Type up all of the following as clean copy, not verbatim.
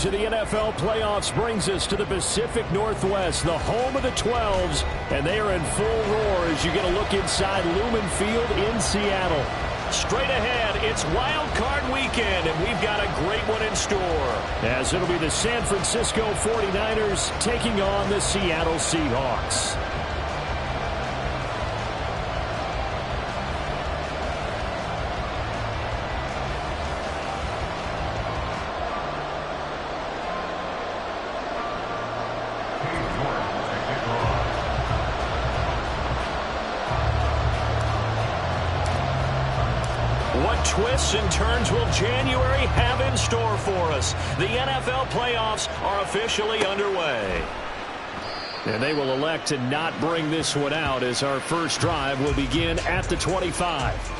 stage of the NFL playoffs brings us to the Pacific Northwest, the home of the 12s, and they are in full roar as you get a look inside Lumen Field in Seattle. Straight ahead, it's Wild Card Weekend, and we've got a great one in store, as it'll be the San Francisco 49ers taking on the Seattle Seahawks. What twists and turns will January have in store for us? The NFL playoffs are officially underway. And they will elect to not bring this one out as our first drive will begin at the 25.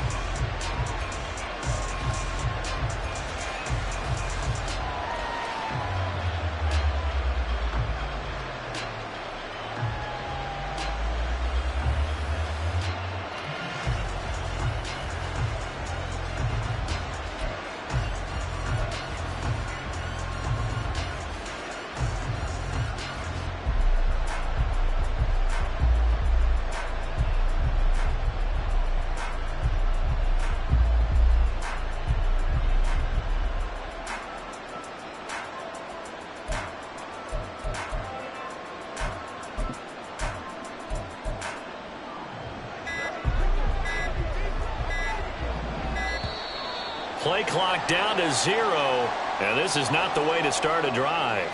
Play clock down to 0, and this is not the way to start a drive.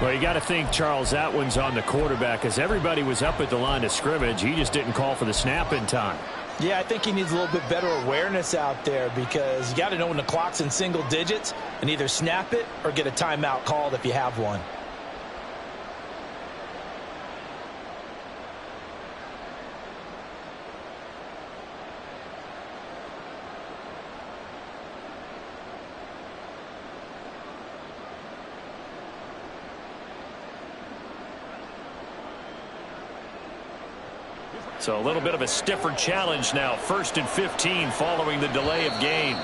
Well, you got to think, Charles, that one's on the quarterback, as everybody was up at the line of scrimmage. He just didn't call for the snap in time. Yeah, I think he needs a little bit better awareness out there, because you got to know when the clock's in single digits and either snap it or get a timeout called if you have one. So a little bit of a stiffer challenge now. 1st and 15 following the delay of game.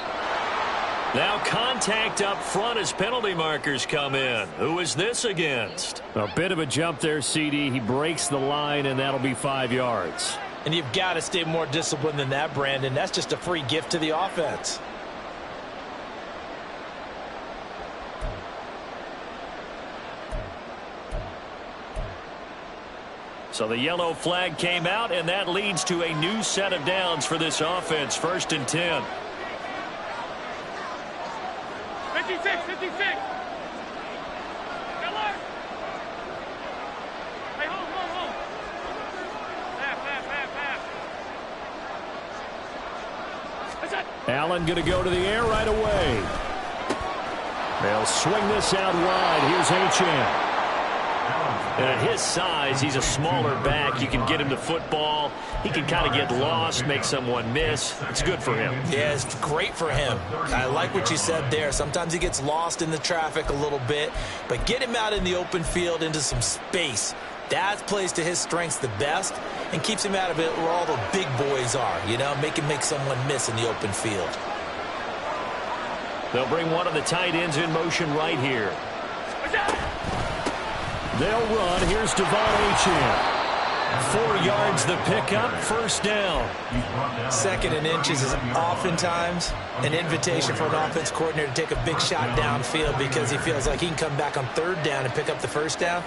Now contact up front as penalty markers come in. Who is this against? A bit of a jump there, CD. He breaks the line, and that'll be 5 yards. And you've got to stay more disciplined than that, Brandon. That's just a free gift to the offense. So the yellow flag came out, and that leads to a new set of downs for this offense. 1st and 10. 56, 56. Miller. Hey, hold. Pass. Allen going to go to the air right away. They'll swing this out wide. Here's Achane. And at his size, he's a smaller back. You can get him the football. He can kind of get lost, make someone miss. It's good for him. Yeah, it's great for him. I like what you said there. Sometimes he gets lost in the traffic a little bit, but get him out in the open field into some space. That plays to his strengths the best and keeps him out of it where all the big boys are, you know, make someone miss in the open field. They'll bring one of the tight ends in motion right here. They'll run. Here's Devon Achane. 4 yards the pickup, 1st down. 2nd and inches is oftentimes an invitation for an offense coordinator to take a big shot downfield because he feels like he can come back on 3rd down and pick up the 1st down.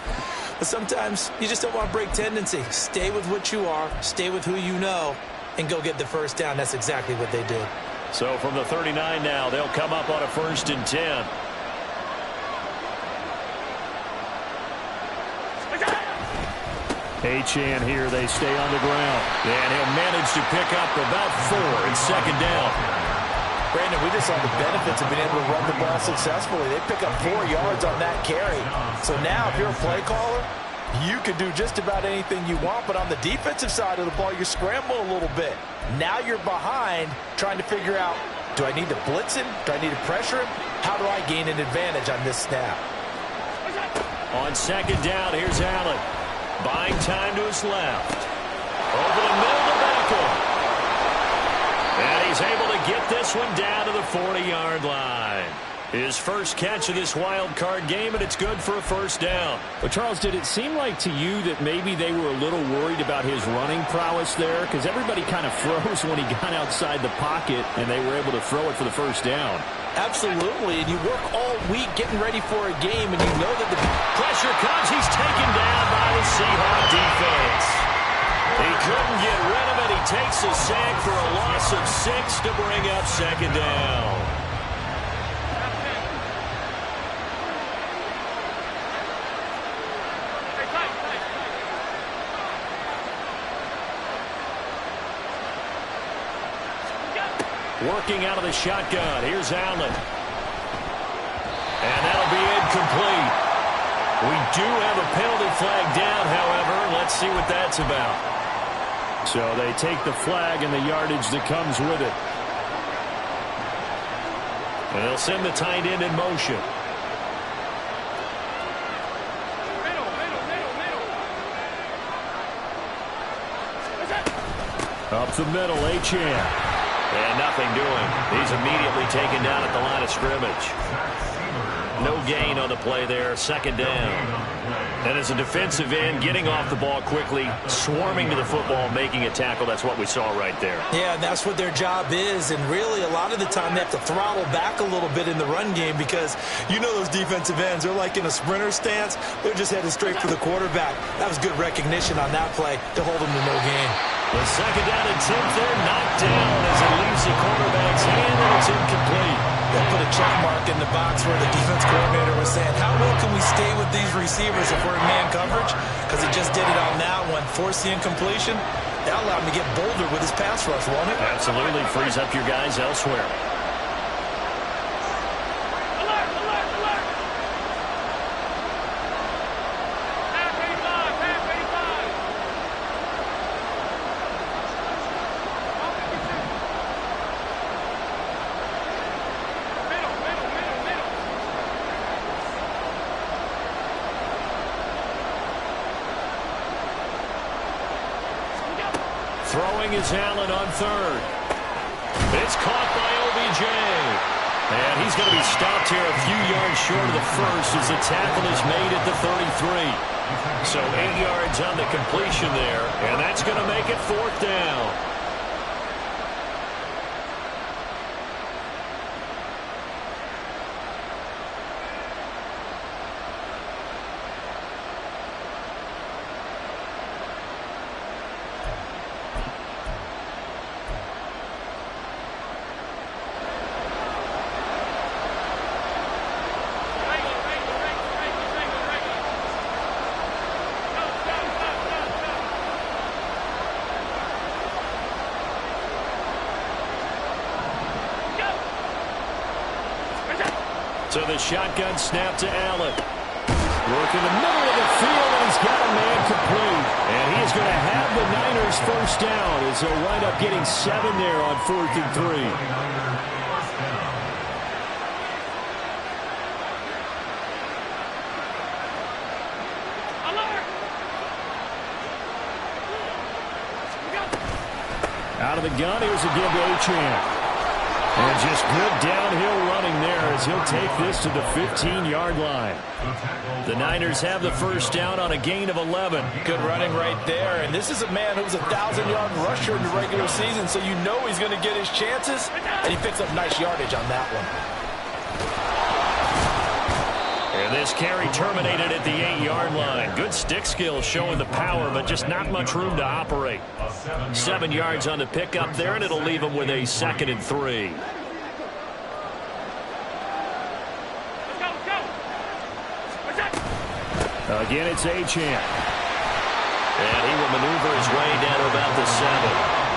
But sometimes you just don't want to break tendency. Stay with what you are, stay with who you know, and go get the 1st down. That's exactly what they did. So from the 39 now, they'll come up on a 1st and 10. Achane here, they stay on the ground. And he'll manage to pick up about 4 and 2nd down. Brandon, we just saw the benefits of being able to run the ball successfully. They pick up 4 yards on that carry. So now if you're a play caller, you can do just about anything you want. But on the defensive side of the ball, you scramble a little bit. Now you're behind trying to figure out, do I need to blitz him? Do I need to pressure him? How do I gain an advantage on this snap? On 2nd down, here's Allen. Buying time to his left. Over the middle to Beckham. And he's able to get this one down to the 40-yard line. His first catch of this wild card game, and it's good for a first down. But, Charles, did it seem like to you that maybe they were a little worried about his running prowess there? Because everybody kind of froze when he got outside the pocket, and they were able to throw it for the first down. Absolutely, and you work all week getting ready for a game, and you know that the pressure comes. He's taken down by the Seahawk defense. He couldn't get rid of it. He takes a sack for a loss of 6 to bring up second down. Working out of the shotgun. Here's Allen. And that'll be incomplete. We do have a penalty flag down, however. Let's see what that's about. So they take the flag and the yardage that comes with it. And they'll send the tight end in motion. Up the middle, Achane. And nothing doing. He's immediately taken down at the line of scrimmage. No gain on the play there. Second down. And as a defensive end, getting off the ball quickly, swarming to the football, making a tackle. That's what we saw right there. Yeah, and that's what their job is. And really, a lot of the time, they have to throttle back a little bit in the run game because you know those defensive ends, they're like in a sprinter stance. They're just headed straight for the quarterback. That was good recognition on that play to hold them to no gain. The second down and 10 there, knocked down as it leaves the quarterback's hand, and it's incomplete. They put a check mark in the box where the defense coordinator was saying, how well can we stay with these receivers if we're in man coverage? Because he just did it on that one, forced the incompletion. That allowed him to get bolder with his pass rush, won't it? Absolutely, frees up your guys elsewhere. Throwing is Allen on third. It's caught by OBJ. And he's going to be stopped here a few yards short of the first as the tackle is made at the 33. So 8 yards on the completion there, and that's going to make it fourth down. So the shotgun snap to Allen. Work in the middle of the field, and he's got a man complete. And he is going to have the Niners first down as they'll wind up getting 7 there on 4th and 3. Out of the gun, here's a give to Achane. And just good downhill running there as he'll take this to the 15-yard line. The Niners have the first down on a gain of 11. Good running right there. And this is a man who's a 1,000-yard rusher in the regular season, so you know he's going to get his chances. And he picks up nice yardage on that one. And this carry terminated at the 8-yard line. Good stick skills showing the power, but just not much room to operate. 7 yards on the pickup there, and it'll leave him with a 2nd and 3. Again, it's Achane. And he will maneuver his way down to about the 7.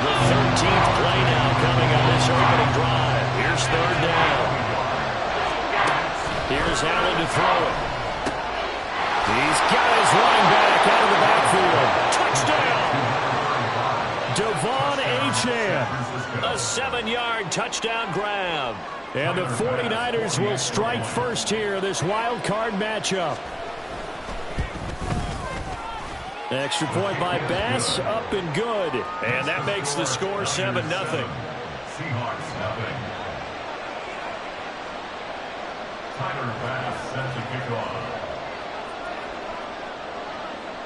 The 13th play now coming on this opening drive. Here's third down. Here's Allen to throw it. He's got his running back out of the backfield. Touchdown! Devon Achane. A 7-yard touchdown grab. And the 49ers will strike first here, this wild card matchup. Extra point by Bass, up and good. And that makes the score 7-0.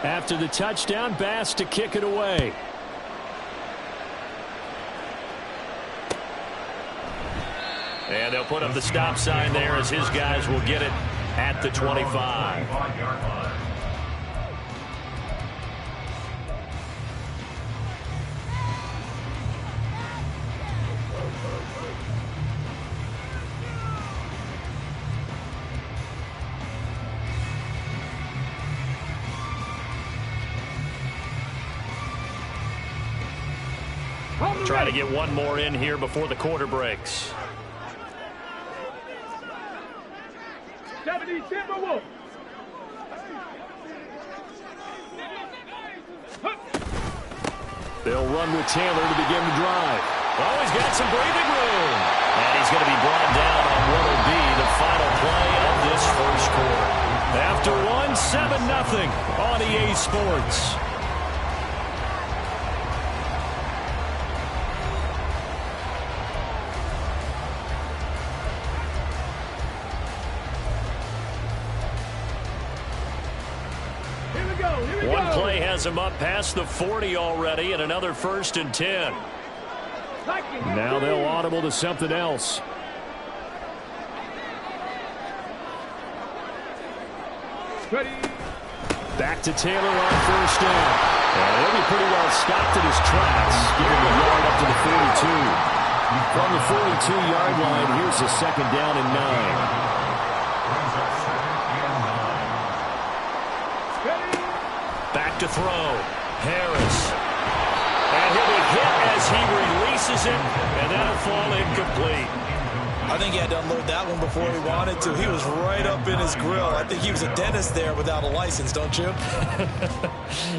After the touchdown, Bass to kick it away. And they'll put up the stop sign there as his guys will get it at the 25. Try to get one more in here before the quarter breaks. 70 Timberwolves. They'll run with Taylor to begin the drive. Oh, he's got some breathing room. And he's going to be brought down on what will be the final play of this first quarter. After one, 7-0 on EA Sports. One play has him up past the 40 already, and another 1st and 10. Now they'll audible to something else. Back to Taylor on 1st down. And he'll be pretty well stopped in his tracks, giving a yard up to the 42. From the 42-yard line, here's a 2nd down and 9. Back to throw. Harris. And he'll be hit as he releases it, and that'll fall incomplete. I think he had to unload that one before he wanted to. He was right up in his grill. I think he was a dentist there without a license, don't you?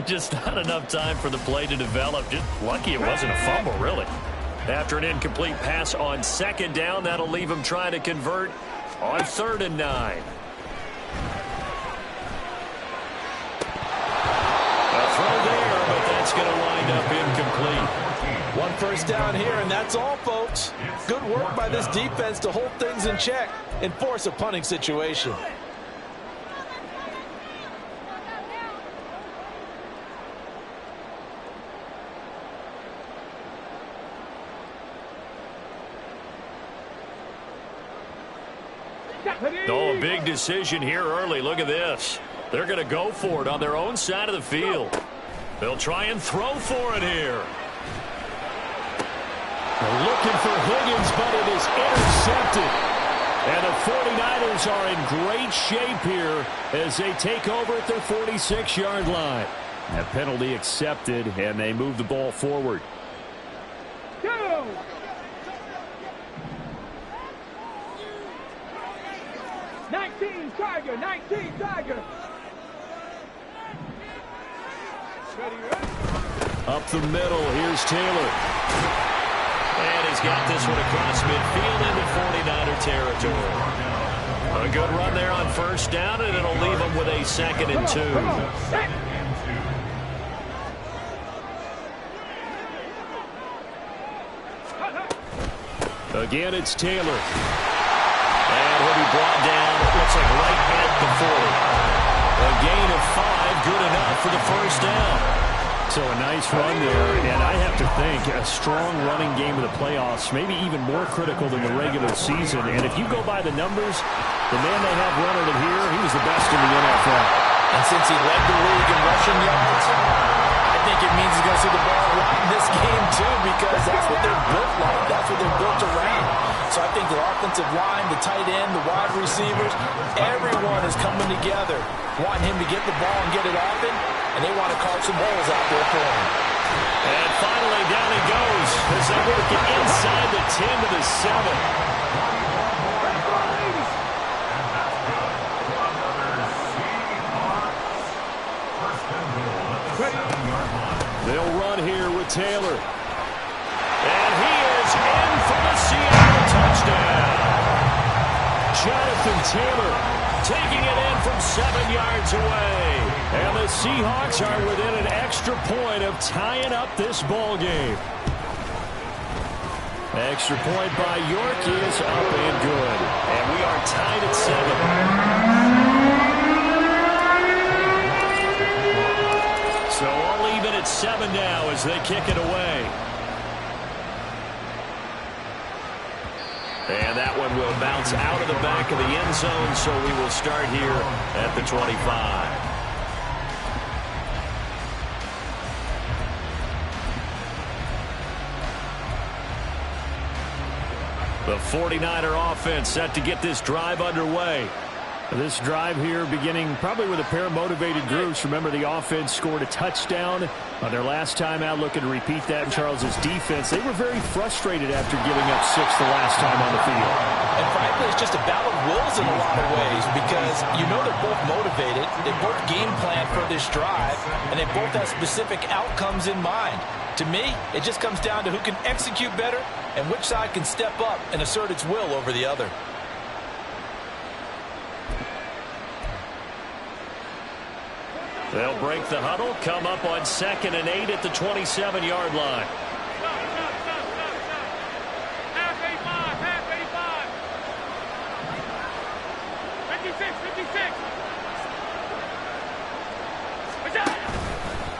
Just not enough time for the play to develop. Just lucky it wasn't a fumble, really. After an incomplete pass on 2nd down, that'll leave him trying to convert on 3rd and 9. It's going to wind up incomplete. 1 first down here, and that's all, folks. Good work by this defense to hold things in check and force a punting situation. Oh, a big decision here early. Look at this. They're going to go for it on their own side of the field. They'll try and throw for it here. They're looking for Higgins, but it is intercepted. And the 49ers are in great shape here as they take over at their 46-yard line. A penalty accepted, and they move the ball forward. Go! Tiger, 19 Tiger. Up the middle, here's Taylor. And he's got this one across midfield into 49er territory. A good run there on 1st down, and it'll leave him with a 2nd and 2. Again, it's Taylor. And he'll be brought down, it looks like right at the 40. A gain of 5, good enough for the 1st down. So a nice run there, and I have to think a strong running game of the playoffs, maybe even more critical than the regular season. And if you go by the numbers, the man they have running it here, he was the best in the NFL. And since he led the league in rushing yards, I think it means he's going to see the ball a lot in this game too, because that's what they're built like. That's what they're built around. So I think the offensive line, the tight end, the wide receivers, everyone is coming together, wanting him to get the ball and get it often, and they want to carve some holes out there for him. And finally, down he goes as they work it inside the 10 to the 7. They'll run here with Taylor. And he is in for the Seattle touchdown. Jonathan Taylor taking it in from 7 yards away. And the Seahawks are within an extra point of tying up this ball game. Extra point by York is up and good. And we are tied at 7. So all even at 7 now as they kick it away. And that one will bounce out of the back of the end zone, so we will start here at the 25. The 49er offense set to get this drive underway. This drive here beginning probably with a pair of motivated groups. Remember, the offense scored a touchdown on their last time out, looking to repeat that in Charles's defense. They were very frustrated after giving up 6 the last time on the field. And frankly, it's just a battle of wills in a lot of ways because you know they're both motivated. They both game plan for this drive, and they both have specific outcomes in mind. To me, it just comes down to who can execute better and which side can step up and assert its will over the other. They'll break the huddle, come up on 2nd and 8 at the 27-yard line. Half 85, 56.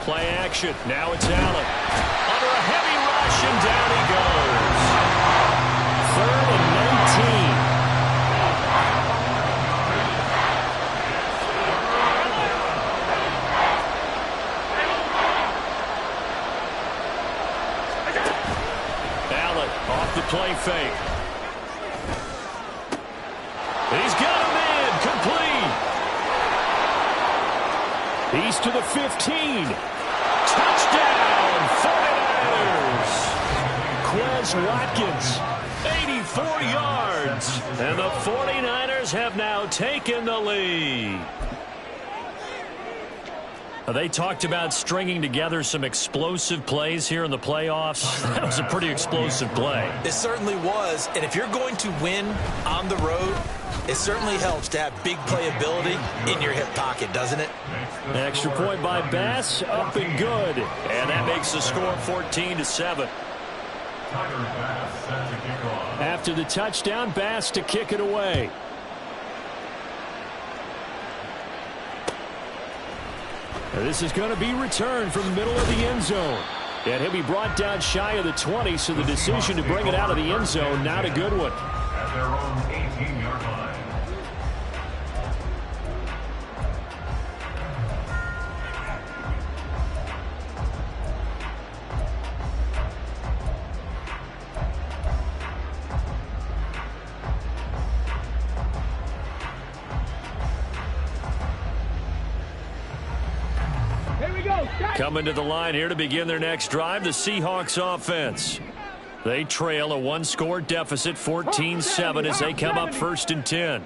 Play action. Now it's Allen. Under a heavy rush, and down he goes. 3rd and 19. Allen off the play fake. He's got him in. Complete. He's to the 15. Touchdown, 49ers. Quez Watkins, 84 yards. And the 49ers have now taken the lead. They talked about stringing together some explosive plays here in the playoffs. That was a pretty explosive play. It certainly was. And if you're going to win on the road, it certainly helps to have big playability in your hip pocket, doesn't it? Extra point by Bass, up and good. And that makes the score 14-7. After the touchdown, Bass to kick it away. This is going to be returned from the middle of the end zone. And he'll be brought down shy of the 20, so the decision to bring it out of the end zone, not a good one. At their own 18-yard line. Coming to the line here to begin their next drive, the Seahawks offense. They trail a one-score deficit, 14-7, as they come up 1st and 10.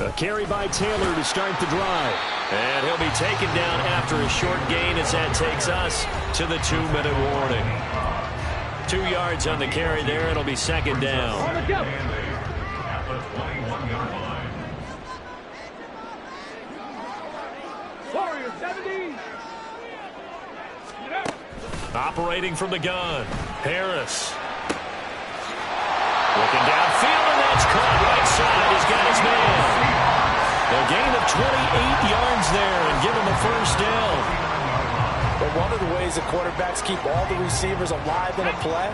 A carry by Taylor to start the drive. And he'll be taken down after a short gain as that takes us to the 2-minute warning. 2 yards on the carry there. It'll be 2nd down. At the 21-yard line. Warriors 70. Operating from the gun, Harris. Looking downfield, and that's caught right side. He's got his man. A gain of 28 yards there and give him a 1st down. But one of the ways the quarterbacks keep all the receivers alive in a play,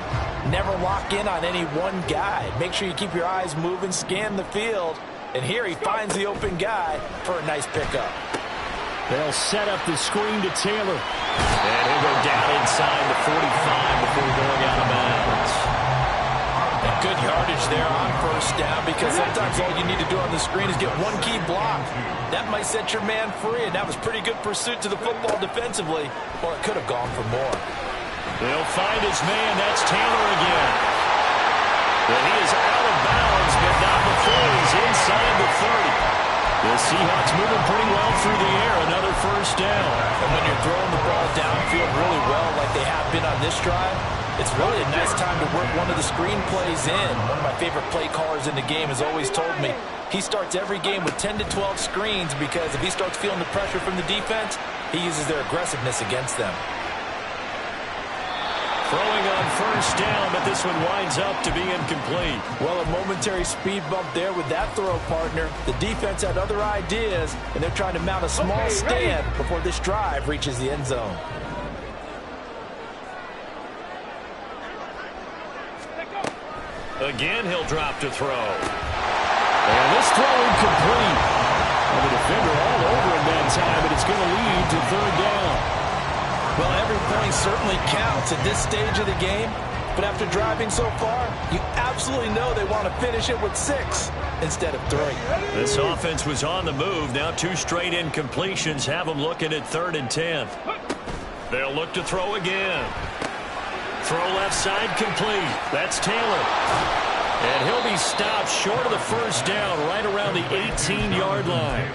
never lock in on any one guy. Make sure you keep your eyes moving, scan the field. And here he finds the open guy for a nice pickup. They'll set up the screen to Taylor. And he'll go down inside the 45 before going out of bounds. And good yardage there on 1st down because sometimes all you need to do on the screen is get one key block. That might set your man free, and that was pretty good pursuit to the football defensively, or it could have gone for more. They'll find his man. That's Taylor again. And he is out of bounds, but not before he's inside the 30. The Seahawks moving pretty well through the air. Another 1st down. And when you're throwing the ball downfield really well like they have been on this drive, it's really a nice time to work one of the screen plays in. One of my favorite play callers in the game has always told me he starts every game with 10 to 12 screens because if he starts feeling the pressure from the defense, he uses their aggressiveness against them. Throwing on first down, but this one winds up to be incomplete. Well, a momentary speed bump there with that throw, partner. The defense had other ideas, and they're trying to mount a small stand before this drive reaches the end zone. Again, he'll drop to throw. And this throw incomplete. And the defender all over him that time, but it's going to lead to third down. Well, every point certainly counts at this stage of the game. But after driving so far, you absolutely know they want to finish it with 6 instead of 3. This offense was on the move. Now 2 straight incompletions have them looking at 3rd and 10. They'll look to throw again. Throw left side complete. That's Taylor. And he'll be stopped short of the first down right around the 18-yard line.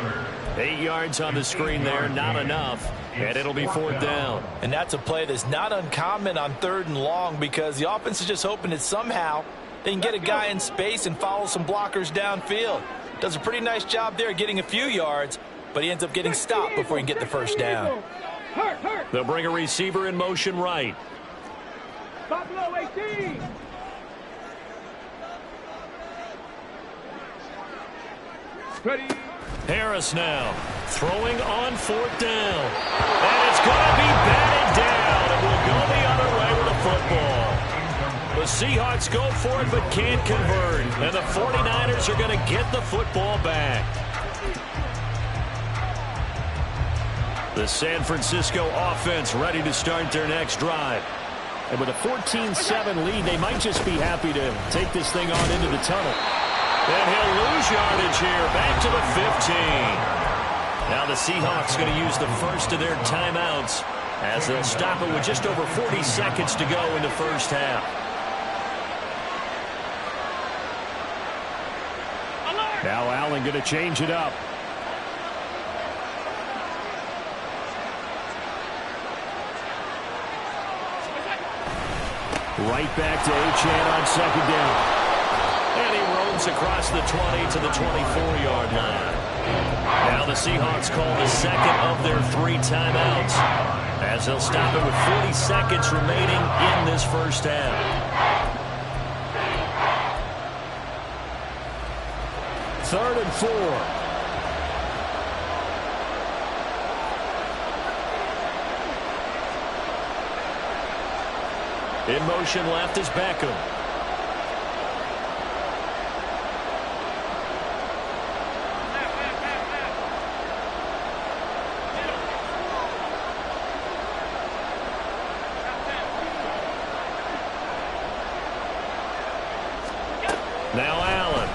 8 yards on the screen there, not enough. And it'll be 4th down. And that's a play that's not uncommon on 3rd and long because the offense is just hoping that somehow they can get a guy in space and follow some blockers downfield. Does a pretty nice job there getting a few yards, but he ends up getting stopped before he can get the first down. They'll bring a receiver in motion right. Buffalo 18. Ready. Harris now throwing on 4th down. And it's going to be batted down. It will go the other way with the football. The Seahawks go for it but can't convert. And the 49ers are going to get the football back. The San Francisco offense ready to start their next drive. And with a 14-7 lead, they might just be happy to take this thing on into the tunnel. And he'll lose yardage here, back to the 15. Now the Seahawks going to use the first of their timeouts as they'll stop it with just over 40 seconds to go in the first half. Now Allen going to change it up. Right back to Achane on 2nd down. And he roams across the 20 to the 24-yard line. Now the Seahawks call the second of their 3 timeouts as they'll stop it with 40 seconds remaining in this first half. Third and 4. In motion left is Beckham. Now Allen.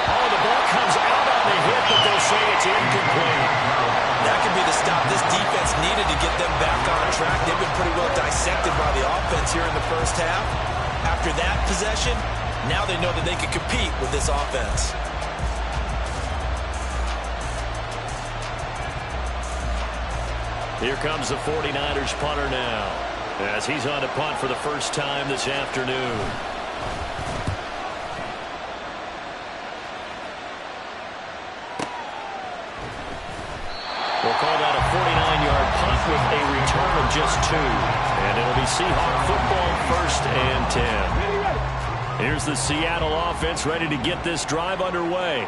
Oh, the ball comes out on the hit, but they'll say it's incomplete. That could be the stop this defense needed to get them back on track. They've been pretty well dissected by the offense here in the first half. After that possession, now they know that they can compete with this offense. Here comes the 49ers punter now as he's on to punt for the first time this afternoon. We'll call that a 49-yard punt with a return of just 2. And it'll be Seahawk football, 1st and 10. Here's the Seattle offense ready to get this drive underway.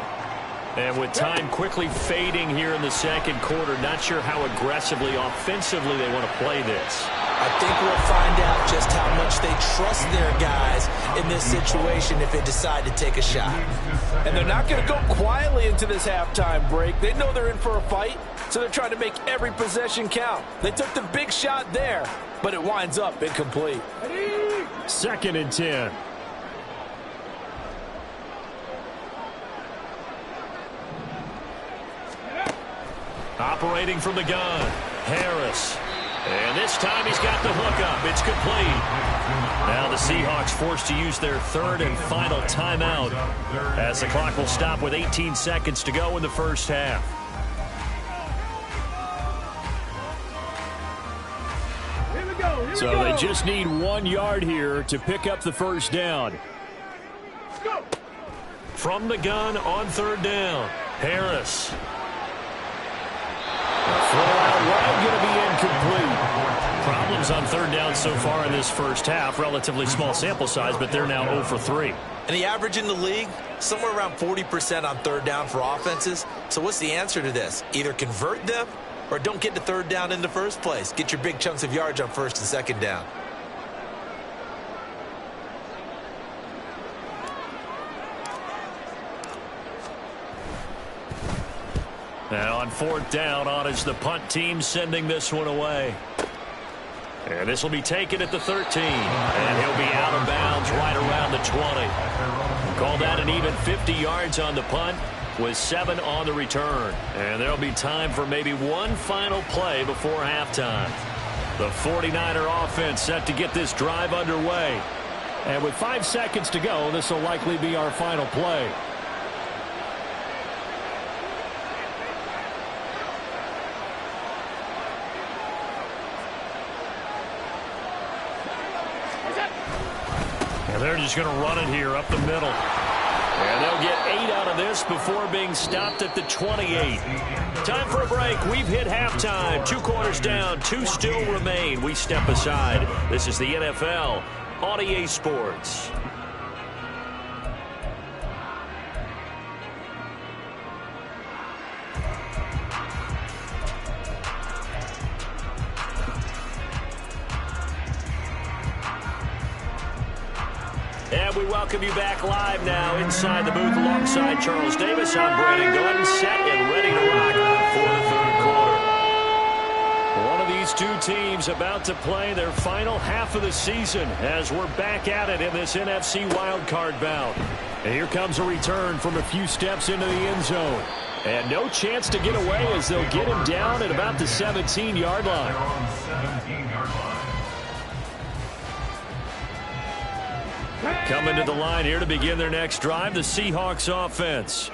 And with time quickly fading here in the second quarter, not sure how aggressively, offensively they want to play this. I think we'll find out just how much they trust their guys in this situation if they decide to take a shot. And they're not going to go quietly into this halftime break. They know they're in for a fight, so they're trying to make every possession count. They took the big shot there, but it winds up incomplete. 2nd and 10. Operating from the gun, Harris. And this time he's got the hookup. It's complete. Now the Seahawks forced to use their 3rd and final timeout as the clock will stop with 18 seconds to go in the first half. So they just need 1 yard here to pick up the first down. From the gun on 3rd down, Harris. Throw out wide, going to be incomplete. Steelers on third down so far in this first half. Relatively small sample size, but they're now 0 for 3. And the average in the league, somewhere around 40% on third down for offenses. So what's the answer to this? Either convert them or don't get to third down in the first place. Get your big chunks of yards on first and second down. And on fourth down, on is the punt team sending this one away. And this will be taken at the 13. And he'll be out of bounds right around the 20. Call that an even 50 yards on the punt with 7 on the return. And there'll be time for maybe one final play before halftime. The 49er offense set to get this drive underway. And with 5 seconds to go, this will likely be our final play. And they're just going to run it here up the middle. And they'll get 8 out of this before being stopped at the 28. Time for a break. We've hit halftime. 2 quarters down. 2 still remain. We step aside. This is the NFL on EA Sports. And we welcome you back live now inside the booth alongside Charles Davis. I'm Brandon Gunn, set and ready to rock for the third quarter. One of these two teams about to play their final half of the season as we're back at it in this NFC wildcard bout. And here comes a return from a few steps into the end zone. And no chance to get away as they'll get him down at about the 17-yard line. Coming to the line here to begin their next drive, the Seahawks offense.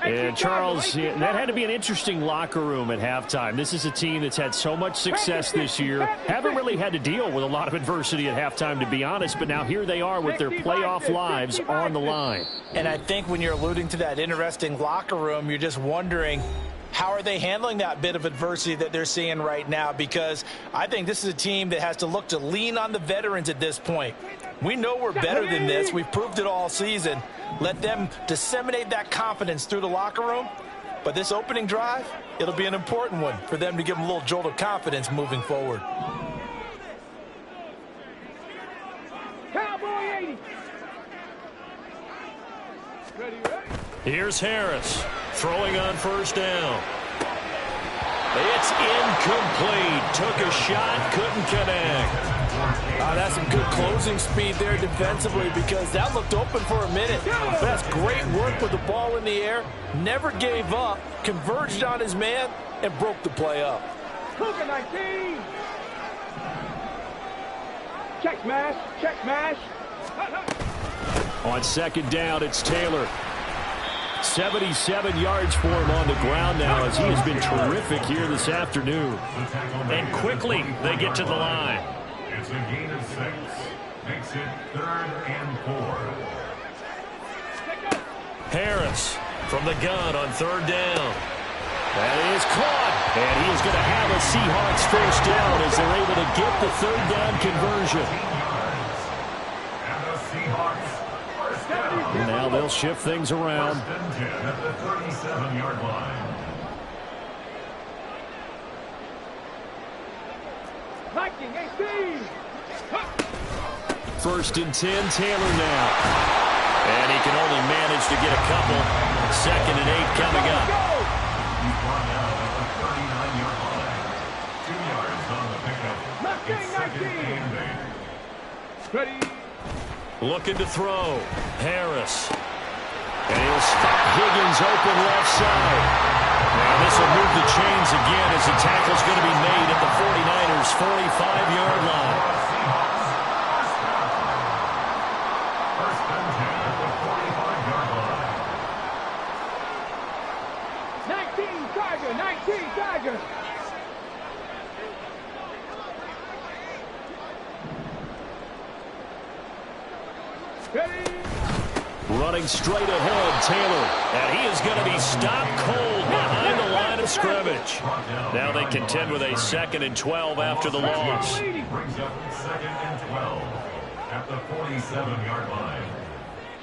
And Charles, that had to be an interesting locker room at halftime. This is a team that's had so much success this year. Haven't really had to deal with a lot of adversity at halftime, to be honest, but now here they are with their playoff lives on the line. And I think when you're alluding to that interesting locker room, you're just wondering, how are they handling that bit of adversity that they're seeing right now? Because I think this is a team that has to look to lean on the veterans at this point. We know we're better than this. We've proved it all season. Let them disseminate that confidence through the locker room. But this opening drive, it'll be an important one for them to give them a little jolt of confidence moving forward. Cowboy 80. Ready. Here's Harris throwing on first down. It's incomplete. Took a shot, couldn't connect. That's some good closing speed there defensively, because that looked open for a minute. That's great work with the ball in the air. Never gave up, converged on his man, and broke the play up. Cougar 19. Check smash. Check smash. On second down, it's Taylor. 77 yards for him on the ground now as he has been terrific here this afternoon. And quickly, they get to the line. It's a gain of 6. Makes it 3rd and 4. Harris from the gun on third down. That is caught. And he is going to have a Seahawks first down as they're able to get the third down conversion. And the Seahawks first down. Now they'll shift things around. 1st and 10 at the 37-yard line. Viking 18. 1st and 10, Taylor now. And he can only manage to get a couple. 2nd and 8 coming up. He's brought out at the 39-yard line. 2 yards on the pickup. It's 2nd and 8. Ready. Looking to throw. Harris. And he'll spot Higgins open left side. And this will move the chains again as the tackle's going to be made at the 49ers' 45-yard line. First and 10 at the 45-yard line. 19 Tiger. Ready. Running straight ahead, Taylor. And he is going to be stopped cold behind the line of of scrimmage. Now they contend with a 2nd and 12 after the loss. Brings up 2nd and 12 at the 47-yard line.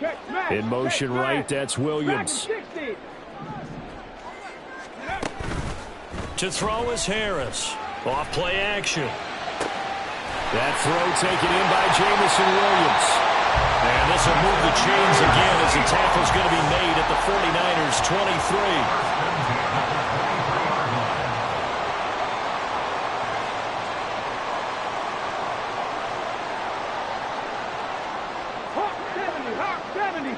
Check smash. In motion check right, smash. that's Williams. Second 60. To throw is Harris. Off play action. That throw taken in by Jamison Williams. And this will move the chains again as the tackle's going to be made at the 49ers 23. Hawk 70. Hawk 70.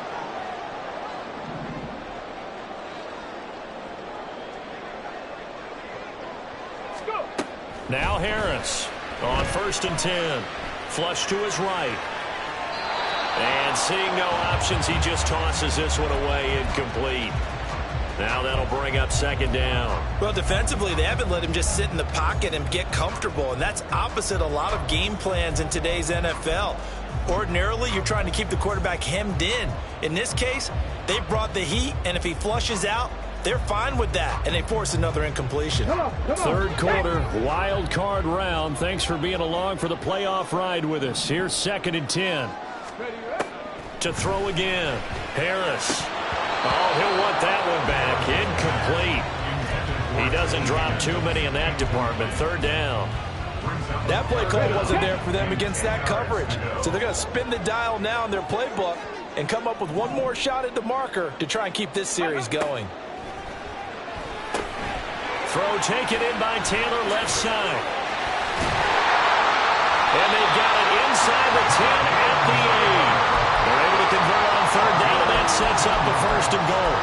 Let's go. Now Harris on 1st and 10. Flush to his right. And seeing no options, he just tosses this one away, incomplete. Now that'll bring up 2nd down. Well, defensively, they haven't let him just sit in the pocket and get comfortable, and that's opposite a lot of game plans in today's NFL. Ordinarily, you're trying to keep the quarterback hemmed in. In this case, they brought the heat, and if he flushes out, they're fine with that, and they force another incompletion. Come on. 3rd quarter, wild card round. Thanks for being along for the playoff ride with us. Here's 2nd and 10. Ready, ready. To throw again. Harris. Oh, he'll want that one back. Incomplete. He doesn't drop too many in that department. 3rd down. That play call wasn't there for them against that coverage. So they're going to spin the dial now in their playbook and come up with one more shot at the marker to try and keep this series going. Throw taken in by Taylor, left side. And they've got it inside the 10 at the 8. They're able to convert on 3rd down, and that sets up the 1st and goal.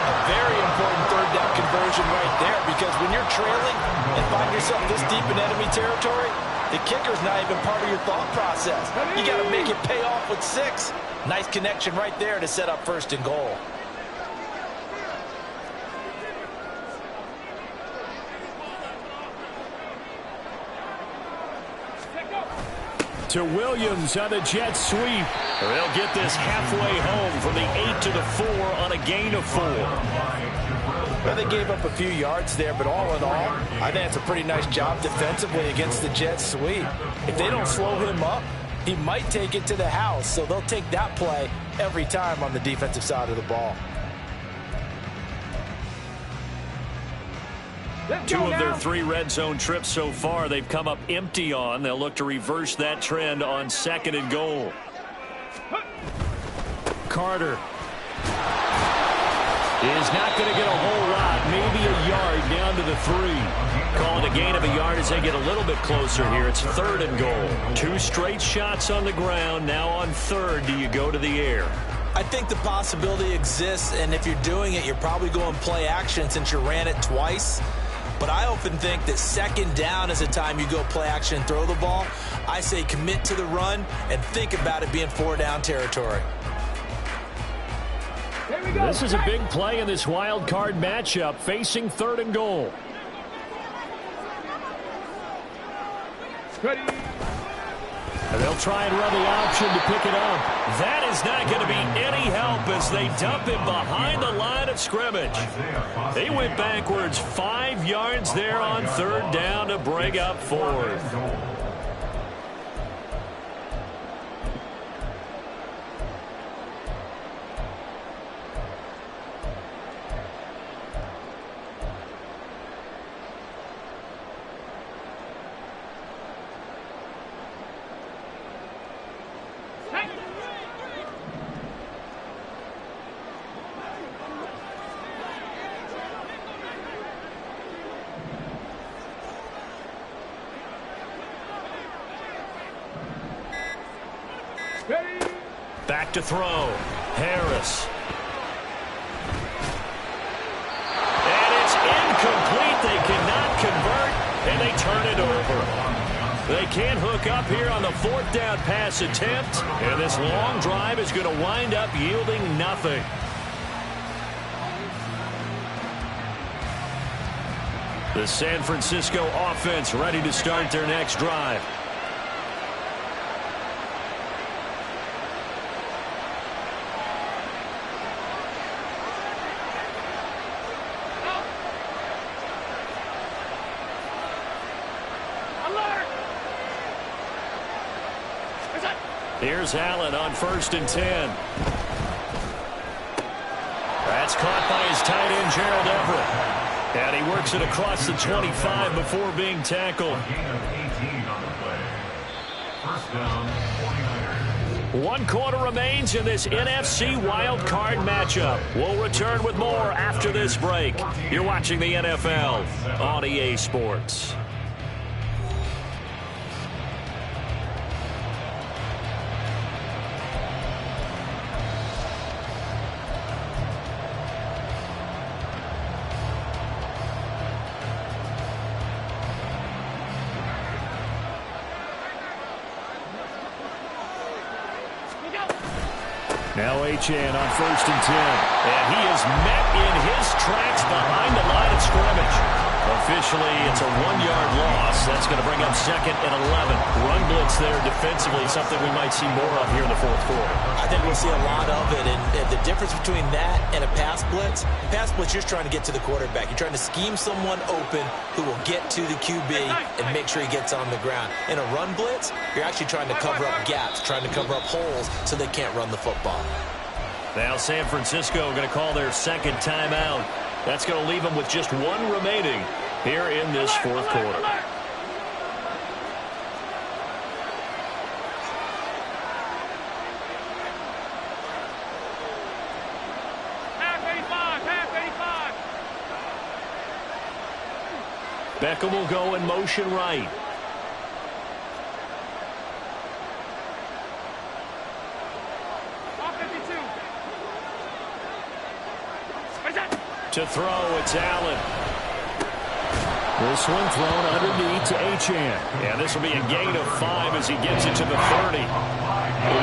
A very important 3rd down conversion right there, because when you're trailing and find yourself this deep in enemy territory, the kicker's not even part of your thought process. You got to make it pay off with 6. Nice connection right there to set up 1st and goal. To Williams on the jet sweep. They'll get this halfway home from the 8 to the 4 on a gain of 4. Well, they gave up a few yards there, but all in all, I think it's a pretty nice job defensively against the jet sweep. If they don't slow him up, he might take it to the house, so they'll take that play every time on the defensive side of the ball. 2 of their 3 red zone trips so far they've come up empty on. They'll look to reverse that trend on 2nd and goal. Carter is not going to get a whole lot, maybe a yard down to the 3. Calling a gain of a yard as they get a little bit closer here. It's 3rd and goal. 2 straight shots on the ground. Now on 3rd, do you go to the air? I think the possibility exists, and if you're doing it, you're probably going play action since you ran it twice. But I often think that 2nd down is the time you go play action and throw the ball. I say commit to the run and think about it being 4-down territory. Here we go. This is a big play in this wild card matchup, facing 3rd and goal. Ready. And they'll try and run the option to pick it up. That is not going to be any help as they dump him behind the line of scrimmage. They went backwards 5 yards there on 3rd down to bring up 4th. Ready. Back to throw. Harris. And it's incomplete. They cannot convert, and they turn it over. They can't hook up here on the 4th down pass attempt, and this long drive is going to wind up yielding nothing. The San Francisco offense ready to start their next drive. Here's Allen on 1st and 10. That's caught by his tight end, Gerald Everett. And he works it across the 25 before being tackled. Gain of 18 on the play. First down, 49ers. 1 quarter remains in this NFC Wild Card matchup. We'll return with more after this break. You're watching the NFL on EA Sports. Now Achane on 1st and 10. And he is met in his tracks behind the line of scrimmage. Officially, it's a 1-yard loss. That's going to bring up 2nd and 11. Run blitz there defensively, something we might see more of here in the 4th quarter. I think we'll see a lot of it, and the difference between that and a pass blitz, you're just trying to get to the quarterback. You're trying to scheme someone open who will get to the QB and make sure he gets on the ground. In a run blitz, you're actually trying to cover up gaps, trying to cover up holes so they can't run the football. Now San Francisco going to call their 2nd timeout. That's going to leave them with just 1 remaining here in this 4th quarter. Beckham will go in motion right. To throw, it's Allen. This one thrown underneath to Achane. Yeah, this will be a gain of 5 as he gets it to the 30.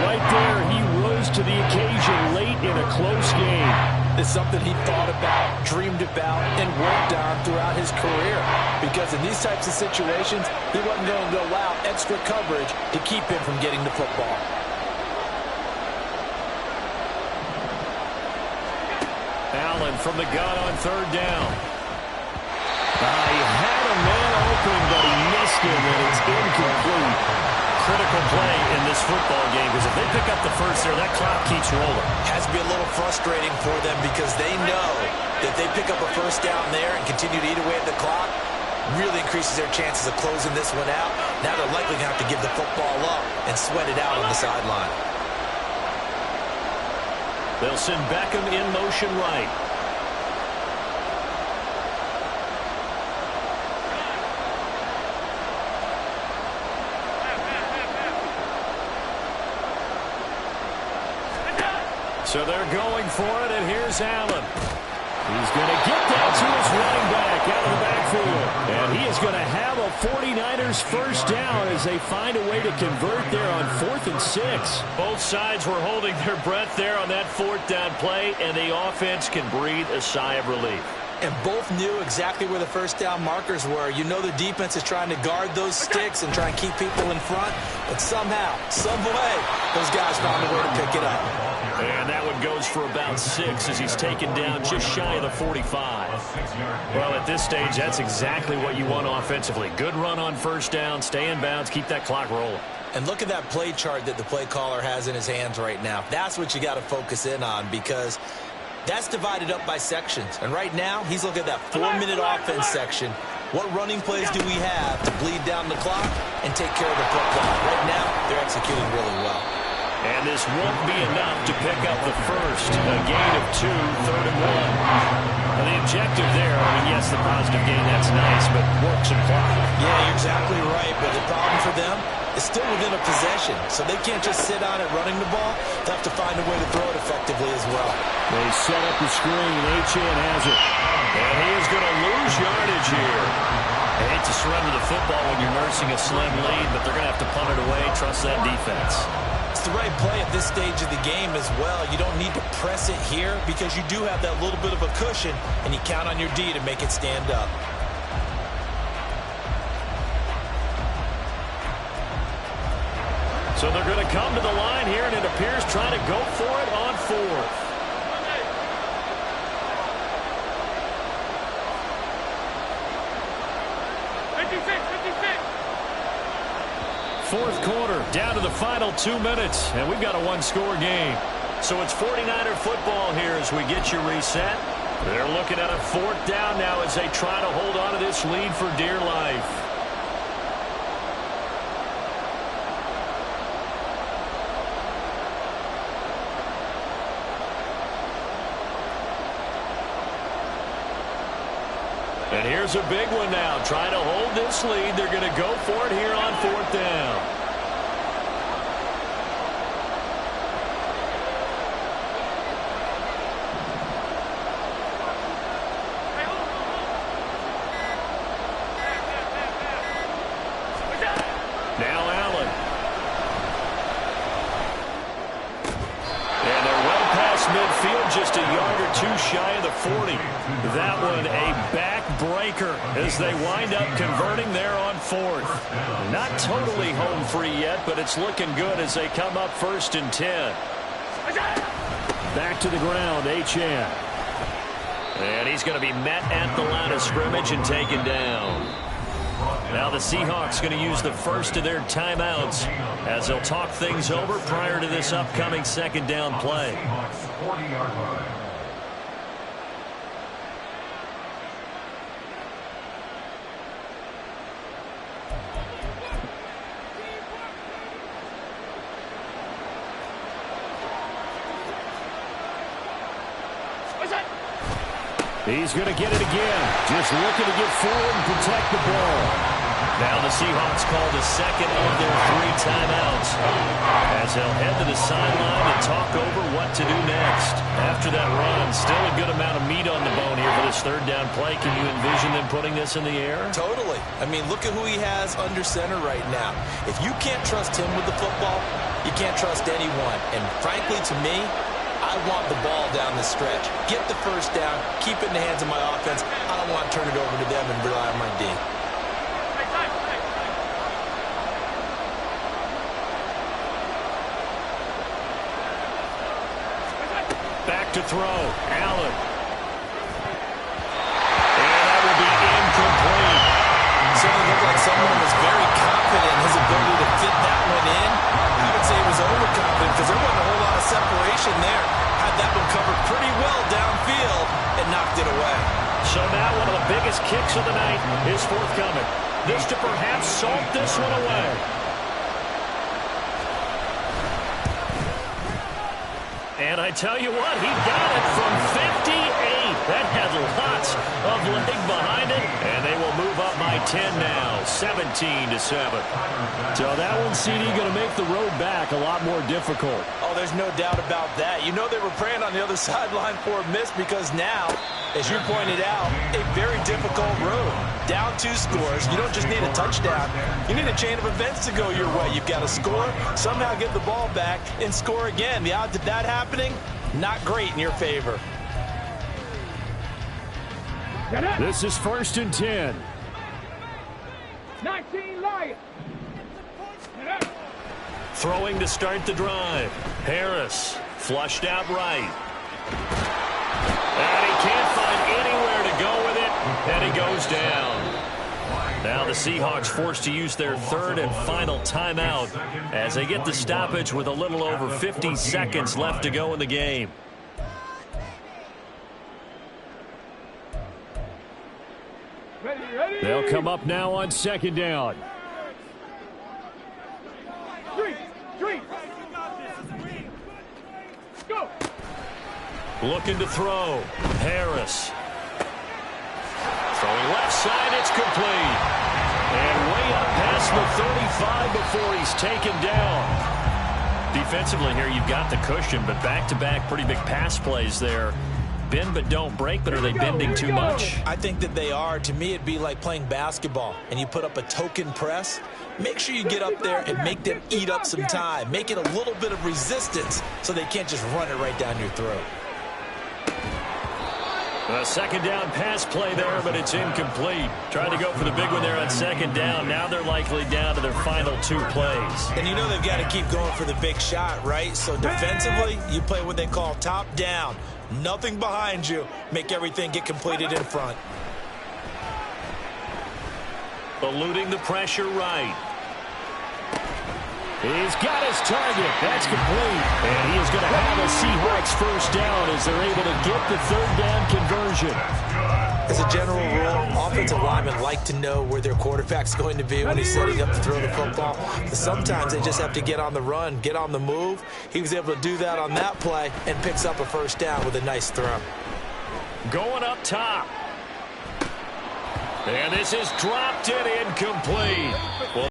Right there, he rose to the occasion late in a close game. It's something he thought about, dreamed about, and worked on throughout his career. Because in these types of situations, he wasn't going to allow extra coverage to keep him from getting the football. Allen from the gun on 3rd down. He had a man open, but he missed him, and it's incomplete. Critical play in this football game, because if they pick up the first there, that clock keeps rolling. Has to be a little frustrating for them because they know that they pick up a first down there and continue to eat away at the clock, really increases their chances of closing this one out. Now they're likely going to have to give the football up and sweat it out on the sideline. They'll send Beckham in motion right. So they're going for it, and here's Allen. He's going to get that to his running back out of the backfield. And he is going to have a 49ers first down as they find a way to convert there on 4th and 6. Both sides were holding their breath there on that 4th down play, and the offense can breathe a sigh of relief. And both knew exactly where the first down markers were. You know the defense is trying to guard those sticks and try and keep people in front. But somehow, some way, those guys found a way to pick it up. And that one goes for about 6 as he's taken down just shy of the 45. Well, at this stage, that's exactly what you want offensively. Good run on first down, stay in bounds, keep that clock rolling. And look at that play chart that the play caller has in his hands right now. That's what you got to focus in on because that's divided up by sections. And right now, he's looking at that 4-minute offense section. What running plays do we have to bleed down the clock and take care of the football? Right now, they're executing really well. And this won't be enough to pick up the first. A gain of 2, 3rd and 1. And the objective there, I mean, yes, the positive gain, that's nice, but work some clock. Yeah, you're exactly right. But the problem for them is still within a possession. So they can't just sit on it running the ball. They have to find a way to throw it effectively as well. They set up the screen. Achane has it. And he is going to lose yardage here. They hate to surrender the football when you're nursing a slim lead, but they're going to have to punt it away. Trust that defense. It's the right play at this stage of the game as well. You don't need to press it here because you do have that little bit of a cushion, and you count on your D to make it stand up. So they're going to come to the line here, and it appears trying to go for it on 4th. fourth quarter, down to the final 2 minutes, and we've got a one-score game. So it's 49er football here as we get you reset. They're looking at a fourth down now as they try to hold on to this lead for dear life. And here's a big one now. Trying to hold this lead. They're going to go for it here on fourth down. Now Allen. And they're well past midfield, just a yard or two shy of the 40. That one a backbreaker as they wind up converting there on fourth. Not totally home free yet, but it's looking good as they come up 1st and 10. Back to the ground, HN. And he's going to be met at the line of scrimmage and taken down. Now the Seahawks going to use the first of their timeouts as they'll talk things over prior to this upcoming second down play. Seahawks 40-yard line. He's going to get it again. Just looking to get forward and protect the ball. Now the Seahawks call the second of their 3 timeouts as they'll head to the sideline and talk over what to do next. After that run, still a good amount of meat on the bone here for this third down play. Can you envision them putting this in the air? Totally. I mean, look at who he has under center right now. If you can't trust him with the football, you can't trust anyone. And frankly, to me, I want the ball down the stretch. Get the first down. Keep it in the hands of my offense. I don't want to turn it over to them and rely on my D. Back to throw. Allen. And that will be incomplete. Certainly looked like someone was very confident in his ability to fit that one in. I would say he was overconfident because there wasn't a whole lot of separation there. Had that one covered pretty well downfield and knocked it away. So now one of the biggest kicks of the night is forthcoming. This to perhaps salt this one away. And I tell you what, he got it from 58. That had lots of leg behind it. And they will move up by 10 now, 17-7. So that one, CD, going to make the road back a lot more difficult. Oh, there's no doubt about that. You know they were praying on the other sideline for a miss because now, as you pointed out, a very difficult road. Down 2 scores. You don't just need a touchdown. You need a chain of events to go your way. You've got to score, somehow get the ball back, and score again. The odds of that happening, not great in your favor. This is 1st and 10. 19 Lions. Throwing to start the drive. Harris flushed out right. And he can't find anywhere to go with it, and he goes down. Now the Seahawks forced to use their third and final timeout as they get the stoppage with a little over 50 seconds left to go in the game. Ready. They'll come up now on 2nd down. Three. Go. Looking to throw. Harris. Throwing left side, it's complete. And way up past the 35 before he's taken down. Defensively here, you've got the cushion, but back-to-back pretty big pass plays there. Bend but don't break, but are they bending too much? I think that they are. To me, it'd be like playing basketball, and you put up a token press. Make sure you get up there and make them eat up some time. Make it a little bit of resistance so they can't just run it right down your throat. A second down pass play there, but it's incomplete. Tried to go for the big one there on second down. Now they're likely down to their final 2 plays. And you know they've got to keep going for the big shot, right? So defensively, you play what they call top down. Nothing behind you. Make everything get completed in front. Eluding the pressure right. He's got his target. That's complete. And he is going to have a Seahawks first down as they're able to get the third down conversion. As a general rule, offensive linemen like to know where their quarterback's going to be when he's setting up to throw the football. But sometimes they just have to get on the run, get on the move. He was able to do that on that play and picks up a first down with a nice throw. Going up top. And this is dropped and incomplete. Well,